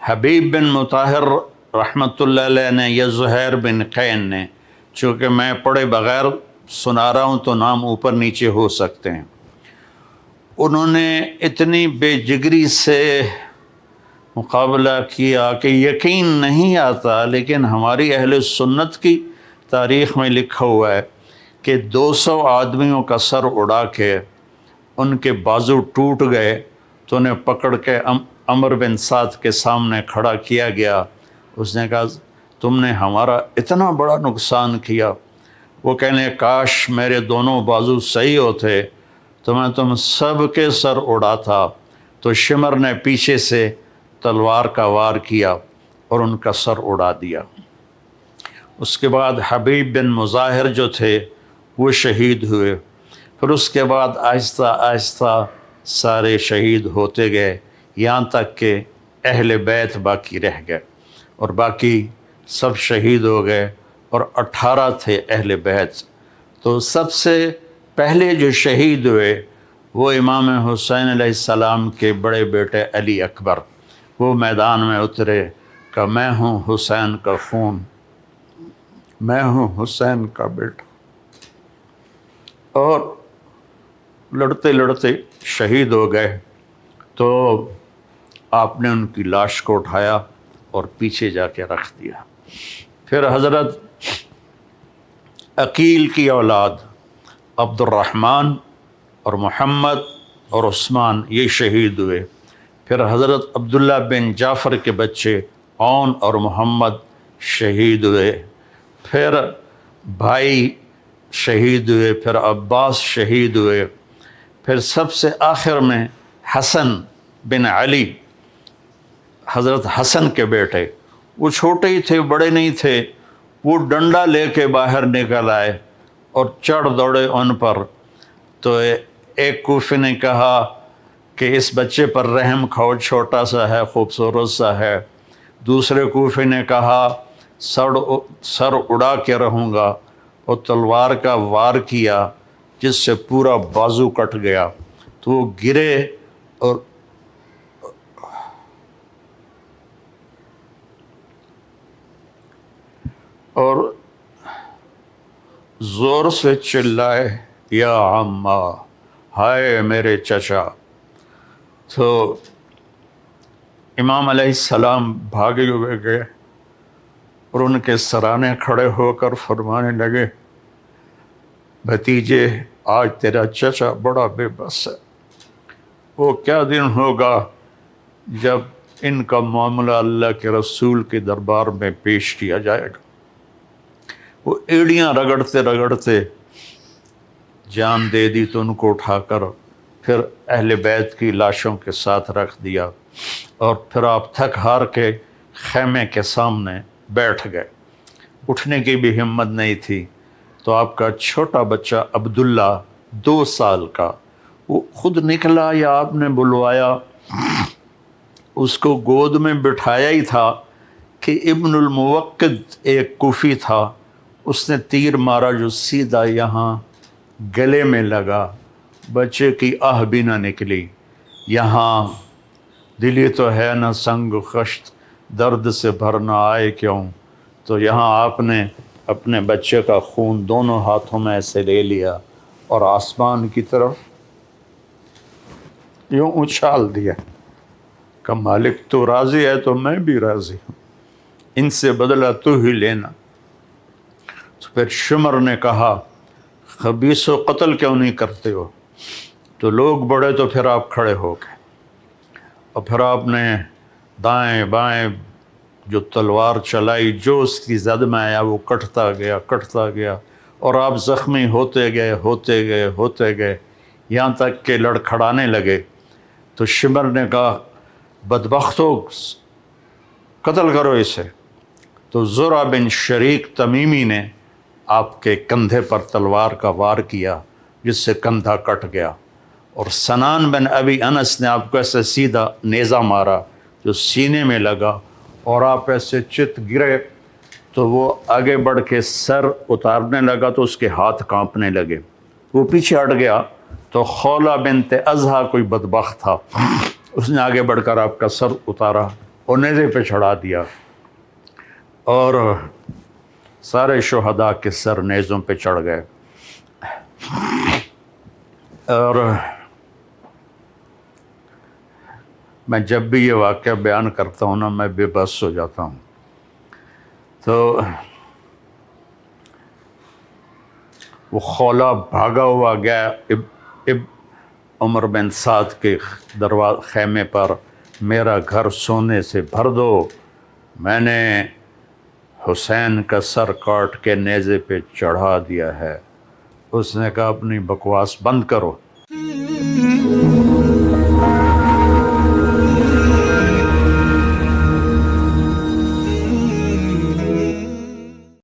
حبیب بن مطہر رحمۃ اللہ علیہ نے یا زہیر بن قین نے، چونکہ میں پڑھے بغیر سنا رہا ہوں تو نام اوپر نیچے ہو سکتے ہیں، انہوں نے اتنی بے جگری سے مقابلہ کیا کہ یقین نہیں آتا، لیکن ہماری اہل سنت کی تاریخ میں لکھا ہوا ہے کہ 200 آدمیوں کا سر اڑا کے ان کے بازو ٹوٹ گئے تو انہیں پکڑ کے عمر بن سعد کے سامنے کھڑا کیا گیا۔ اس نے کہا تم نے ہمارا اتنا بڑا نقصان کیا۔ وہ کہنے کاش میرے دونوں بازو صحیح ہوتے تو میں تم سب کے سر اڑاتا۔ تو شمر نے پیچھے سے تلوار کا وار کیا اور ان کا سر اڑا دیا۔ اس کے بعد حبیب بن مظاہر جو تھے وہ شہید ہوئے۔ پھر اس کے بعد آہستہ آہستہ سارے شہید ہوتے گئے، یہاں تک کہ اہل بیت باقی رہ گئے، اور باقی سب شہید ہو گئے، اور 18 تھے اہل بیت۔ تو سب سے پہلے جو شہید ہوئے وہ امام حسین علیہ السلام کے بڑے بیٹے علی اکبر۔ وہ میدان میں اترے کہ میں ہوں حسین کا خون، میں ہوں حسین کا بیٹا، اور لڑتے لڑتے شہید ہو گئے۔ تو آپ نے ان کی لاش کو اٹھایا اور پیچھے جا کے رکھ دیا۔ پھر حضرت عقیل کی اولاد عبد الرحمن اور محمد اور عثمان یہ شہید ہوئے۔ پھر حضرت عبداللہ بن جعفر کے بچے عون اور محمد شہید ہوئے۔ پھر بھائی شہید ہوئے، پھر عباس شہید ہوئے، پھر سب سے آخر میں حسن بن علی، حضرت حسن کے بیٹے، وہ چھوٹے ہی تھے، بڑے نہیں تھے، وہ ڈنڈا لے کے باہر نکل آئے اور چڑھ دوڑے ان پر۔ تو ایک کوفی نے کہا کہ اس بچے پر رحم کھاؤ، چھوٹا سا ہے، خوبصورت سا ہے۔ دوسرے کوفی نے کہا سر اڑا کے رہوں گا، اور تلوار کا وار کیا جس سے پورا بازو کٹ گیا۔ تو وہ گرے اور زور سے چلائے یا عمّا، ہائے میرے چچا۔ تو امام علیہ السلام بھاگے ہوئے گئے اور ان کے سرانے کھڑے ہو کر فرمانے لگے بھتیجے آج تیرا چچا بڑا بے بس ہے، وہ کیا دن ہوگا جب ان کا معاملہ اللہ کے رسول کے دربار میں پیش کیا جائے گا۔ وہ ایڑیاں رگڑتے رگڑتے جان دے دی تو ان کو اٹھا کر پھر اہل بیت کی لاشوں کے ساتھ رکھ دیا، اور پھر آپ تھک ہار کے خیمے کے سامنے بیٹھ گئے، اٹھنے کی بھی ہمت نہیں تھی۔ تو آپ کا چھوٹا بچہ عبداللہ 2 سال کا وہ خود نکلا یا آپ نے بلوایا؟ اس کو گود میں بٹھایا ہی تھا کہ ابن الموقد ایک کوفی تھا، اس نے تیر مارا جو سیدھا یہاں گلے میں لگا، بچے کی آہ بھی نہ نکلی۔ یہاں دلی تو ہے نہ سنگ خشت، درد سے بھرنا آئے کیوں؟ تو یہاں آپ نے اپنے بچے کا خون دونوں ہاتھوں میں ایسے لے لیا اور آسمان کی طرف یوں اچھال دیا کہ مالک تو راضی ہے تو میں بھی راضی ہوں، ان سے بدلہ تو ہی لینا۔ تو پھر شمر نے کہا خبیث و قتل کیوں نہیں کرتے ہو؟ تو لوگ بڑے تو پھر آپ کھڑے ہو گئے، اور پھر آپ نے دائیں بائیں جو تلوار چلائی، جو اس کی زد میں آیا وہ کٹتا گیا، اور آپ زخمی ہوتے گئے، یہاں تک کہ لڑکھڑانے لگے۔ تو شمر نے کہا بدبختو قتل کرو اسے۔ تو زرع بن شریک تمیمی نے آپ کے کندھے پر تلوار کا وار کیا جس سے کندھا کٹ گیا، اور سنان بن ابی انس نے آپ کو ایسے سیدھا نیزہ مارا جو سینے میں لگا، اور آپ ایسے چت گرے تو وہ آگے بڑھ کے سر اتارنے لگا تو اس کے ہاتھ کانپنے لگے، وہ پیچھے ہٹ گیا۔ تو خولہ بنت ازہا کوئی بدبخت تھا، اس نے آگے بڑھ کر آپ کا سر اتارا وہ نیزے پہ چڑھا دیا اور سارے شہداء کے سر نیزوں پہ چڑھ گئے. اور میں جب بھی یہ واقعہ بیان کرتا ہوں نا میں بے بس ہو جاتا ہوں. تو وہ خولا بھاگا ہوا گیا عمر بن سعد کے خیمے پر، میرا گھر سونے سے بھر دو، میں نے حسین کا سر کاٹ کے نیزے پہ چڑھا دیا ہے. اس نے کہا اپنی بکواس بند کرو.